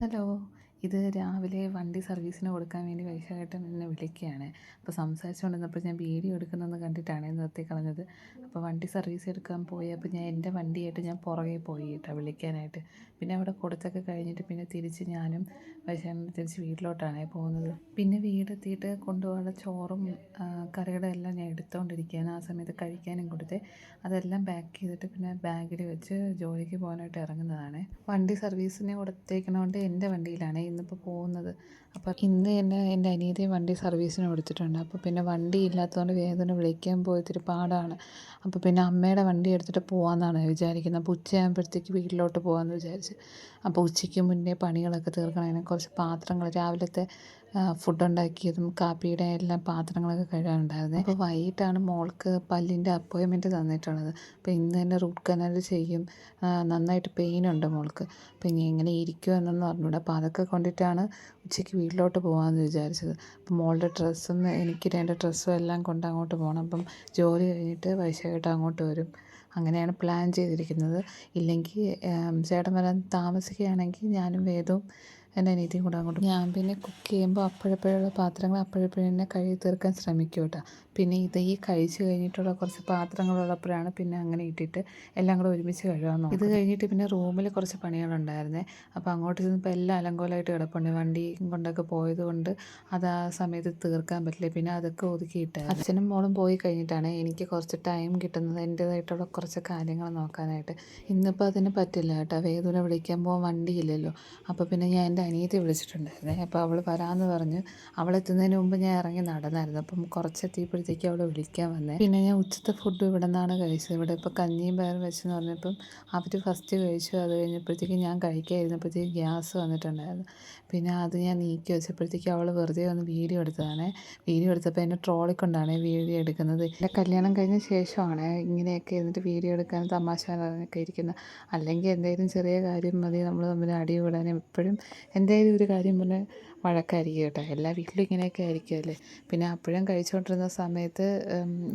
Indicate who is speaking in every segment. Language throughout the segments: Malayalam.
Speaker 1: ഹലോ. ഇത് രാവിലെ വണ്ടി സർവീസിന് കൊടുക്കാൻ വേണ്ടി വൈശാഖേട്ടൻ എന്നെ വിളിക്കുകയാണ്. അപ്പോൾ സംസാരിച്ചുകൊണ്ടിരുന്നപ്പോൾ ഞാൻ വീഡിയോ എടുക്കുന്നതെന്ന് കണ്ടിട്ടാണ് നിർത്തി കളഞ്ഞത്. അപ്പോൾ വണ്ടി സർവീസ് എടുക്കാൻ പോയപ്പോൾ ഞാൻ എൻ്റെ വണ്ടിയായിട്ട് ഞാൻ പുറകെ പോയി കേട്ടോ വിളിക്കാനായിട്ട്. പിന്നെ അവിടെ കൊടുത്തൊക്കെ കഴിഞ്ഞിട്ട് പിന്നെ തിരിച്ച് ഞാനും വൈശാഖനും തിരിച്ച് വീട്ടിലോട്ടാണ് പോകുന്നത്. പിന്നെ വീടെത്തിയിട്ട് കൊണ്ടുപോകാനുള്ള ചോറും കറിയുടെ എല്ലാം ഞാൻ എടുത്തുകൊണ്ടിരിക്കുകയാണ്. ആ സമയത്ത് കഴിക്കാനും കൊടുത്ത് അതെല്ലാം പാക്ക് ചെയ്തിട്ട് പിന്നെ ബാഗിൽ വെച്ച് ജോലിക്ക് പോകാനായിട്ട് ഇറങ്ങുന്നതാണ്. വണ്ടി സർവീസിന് കൊടുത്തേക്കണോണ്ട് എൻ്റെ വണ്ടിയിലാണ് ഇന്നിപ്പോൾ പോകുന്നത്. അപ്പോൾ ഇന്ന് തന്നെ എൻ്റെ അനിയത്തി വണ്ടി സർവീസിന് കൊടുത്തിട്ടുണ്ട്. അപ്പോൾ പിന്നെ വണ്ടി ഇല്ലാത്തതുകൊണ്ട് വേഗം വിളിക്കാൻ പോയിത്തിരി പാടാണ്. അപ്പോൾ പിന്നെ അമ്മയുടെ വണ്ടി എടുത്തിട്ട് പോകാമെന്നാണ് വിചാരിക്കുന്നത്. അപ്പോൾ ഉച്ചയാകുമ്പോഴത്തേക്ക് വീട്ടിലോട്ട് പോകാമെന്ന് വിചാരിച്ച്. അപ്പോൾ ഉച്ചയ്ക്ക് മുന്നേ പണികളൊക്കെ തീർക്കണം. അതിന് കുറച്ച് പാത്രങ്ങൾ രാവിലത്തെ ഫുഡ് ഉണ്ടാക്കിയതും കാപ്പിയുടെ എല്ലാം പാത്രങ്ങളൊക്കെ കഴുകാനുണ്ടായിരുന്നത്. അപ്പോൾ വൈകിട്ടാണ് മോൾക്ക് പല്ലിൻ്റെ അപ്പോയിൻമെൻറ്റ് തന്നിട്ടുള്ളത്. അപ്പോൾ ഇന്ന് തന്നെ റൂട്ട് കനാൽ ചെയ്യും. നന്നായിട്ട് പെയിനുണ്ട് മോൾക്ക്. അപ്പോൾ ഇനി എങ്ങനെ ഇരിക്കുമോ എന്നൊന്നും അറിഞ്ഞൂട. അപ്പോൾ അതൊക്കെ കൊണ്ടിട്ടാണ് ഉച്ചയ്ക്ക് വീട്ടിലോട്ട് പോകാമെന്ന് വിചാരിച്ചത്. അപ്പോൾ മോളുടെ ഡ്രസ്സും എനിക്ക് രണ്ട് ഡ്രസ്സും എല്ലാം കൊണ്ട് അങ്ങോട്ട് പോകണം. അപ്പം ജോലി കഴിഞ്ഞിട്ട് വൈശാഖേട്ടൻ അങ്ങോട്ട് വരും. അങ്ങനെയാണ് പ്ലാൻ ചെയ്തിരിക്കുന്നത്. ഇല്ലെങ്കിൽ ചേട്ടൻ വരാൻ താമസിക്കുകയാണെങ്കിൽ ഞാനും വേദവും എൻ്റെ അനിയത്തിയും കൂടെ അങ്ങോട്ട്. ഞാൻ പിന്നെ കുക്ക് ചെയ്യുമ്പോൾ അപ്പോഴപ്പോഴുള്ള പാത്രങ്ങൾ അപ്പോഴപ്പോഴും തന്നെ കഴുകി തീർക്കാൻ ശ്രമിക്കും കേട്ടോ. പിന്നെ ഈ കഴിച്ച് കഴിഞ്ഞിട്ടുള്ള കുറച്ച് പാത്രങ്ങളുള്ളപ്പോഴാണ് പിന്നെ അങ്ങനെ ഇട്ടിട്ട് എല്ലാം കൂടെ ഒരുമിച്ച് കഴുകാൻ നോക്കും. ഇത് കഴിഞ്ഞിട്ട് പിന്നെ റൂമിൽ കുറച്ച് പണികളുണ്ടായിരുന്നേ. അപ്പോൾ അങ്ങോട്ട് ചെന്നപ്പോൾ എല്ലാം അലങ്കോലമായിട്ട് കിടപ്പുണ്ട്. വണ്ടി കൊണ്ടൊക്കെ പോയത് കൊണ്ട് അത് ആ സമയത്ത് തീർക്കാൻ പറ്റില്ല. പിന്നെ അതൊക്കെ ഒതുക്കിയിട്ട് അച്ഛനും മോളും പോയി കഴിഞ്ഞിട്ടാണ് എനിക്ക് കുറച്ച് ടൈം കിട്ടുന്നത് എൻ്റേതായിട്ടുള്ള കുറച്ച് കാര്യങ്ങൾ നോക്കാനായിട്ട്. ഇന്നിപ്പോൾ അതിന് പറ്റില്ല കേട്ടോ. വേദുവിനെ വിളിക്കാൻ പോകാൻ വണ്ടിയില്ലല്ലോ. അപ്പോൾ പിന്നെ ഞാൻ എൻ്റെ അനിയത്തി വിളിച്ചിട്ടുണ്ടായിരുന്നേ. അപ്പോൾ അവൾ വരാമെന്ന് പറഞ്ഞ് അവളെത്തുന്നതിന് മുമ്പ് ഞാൻ ഇറങ്ങി നടന്നായിരുന്നു. അപ്പം കുറച്ചെത്തിയപ്പോഴത്തേക്ക് അവൾ വിളിക്കാൻ വന്നേ. പിന്നെ ഞാൻ ഉച്ചത്തെ ഫുഡ് ഇവിടെ നിന്നാണ് കഴിച്ചത്. ഇവിടെ ഇപ്പോൾ കഞ്ഞിയും പയറും വെച്ചെന്ന് പറഞ്ഞപ്പം അവർ ഫസ്റ്റ് കഴിച്ചു. അത് കഴിഞ്ഞപ്പോഴത്തേക്ക് ഞാൻ കഴിക്കാതിരുന്നപ്പോഴത്തേക്ക് ഗ്യാസ് വന്നിട്ടുണ്ടായിരുന്നു. പിന്നെ അത് ഞാൻ നീക്കി വെച്ചപ്പോഴത്തേക്ക് അവൾ വെറുതെ ഒന്ന് വീഡിയോ എടുത്തതാണ്. വീഡിയോ എടുത്തപ്പോൾ എന്നെ ട്രോളിക്കൊണ്ടാണ് വീഡിയോ എടുക്കുന്നത്. എൻ്റെ കല്യാണം കഴിഞ്ഞ ശേഷമാണ് ഇങ്ങനെയൊക്കെ ഇരുന്നിട്ട് വീഡിയോ എടുക്കാൻ തമാശ പറഞ്ഞൊക്കെ ഇരിക്കുന്നത്. അല്ലെങ്കിൽ എന്തെങ്കിലും ചെറിയ കാര്യം മതി നമ്മൾ തമ്മിൽ അടി കൂടാനും എപ്പോഴും എന്തെങ്കിലും ഒരു കാര്യം പറഞ്ഞാൽ വഴക്കായിരിക്കും കേട്ടോ. എല്ലാ വീട്ടിലും ഇങ്ങനെയൊക്കെ ആയിരിക്കുമല്ലേ. പിന്നെ അപ്പോഴും കഴിച്ചുകൊണ്ടിരുന്ന സമയത്ത്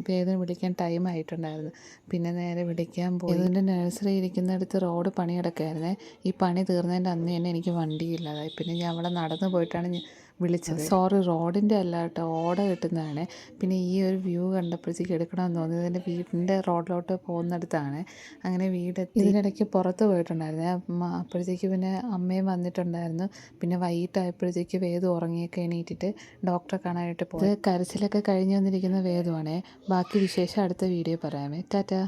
Speaker 1: വേദന വിളിക്കാൻ ടൈം ആയിട്ടുണ്ടായിരുന്നു. പിന്നെ നേരെ വിളിക്കാൻ പോയി. ഇതിൻ്റെ നഴ്സറി ഇരിക്കുന്നിടത്ത് റോഡ് പണി കിടക്കുകയായിരുന്നേ. ഈ പണി തീർന്നതിൻ്റെ അന്ന് തന്നെ എനിക്ക് വണ്ടിയില്ലാതായി. പിന്നെ ഞാൻ അവിടെ നടന്നു പോയിട്ടാണ് വിളിച്ചത്. സോറി, റോഡിൻ്റെ അല്ല കേട്ടോ, ഓട കിട്ടുന്നതാണ്. പിന്നെ ഈ ഒരു വ്യൂ കണ്ടപ്പോഴത്തേക്ക് എടുക്കണമെന്ന് തോന്നി. ഇതിൻ്റെ വീടിൻ്റെ റോഡിലോട്ട് പോകുന്നിടത്താണ്. അങ്ങനെ വീടെത്തി. ഇതിനിടയ്ക്ക് പുറത്ത് പോയിട്ടുണ്ടായിരുന്നേ. അപ്പോഴത്തേക്ക് പിന്നെ അമ്മയും വന്നിട്ടുണ്ടായിരുന്നു. പിന്നെ വൈകിട്ടായപ്പോഴത്തേക്ക് വേദു ഉറങ്ങിയൊക്കെ എണീറ്റിട്ട് ഡോക്ടറെ കാണാനായിട്ട് പോയി. കരച്ചിലൊക്കെ കഴിഞ്ഞ് വന്നിരിക്കുന്ന വേദുവാണേ. ബാക്കി വിശേഷം അടുത്ത വീഡിയോ പറയാമേ. ടാറ്റാ.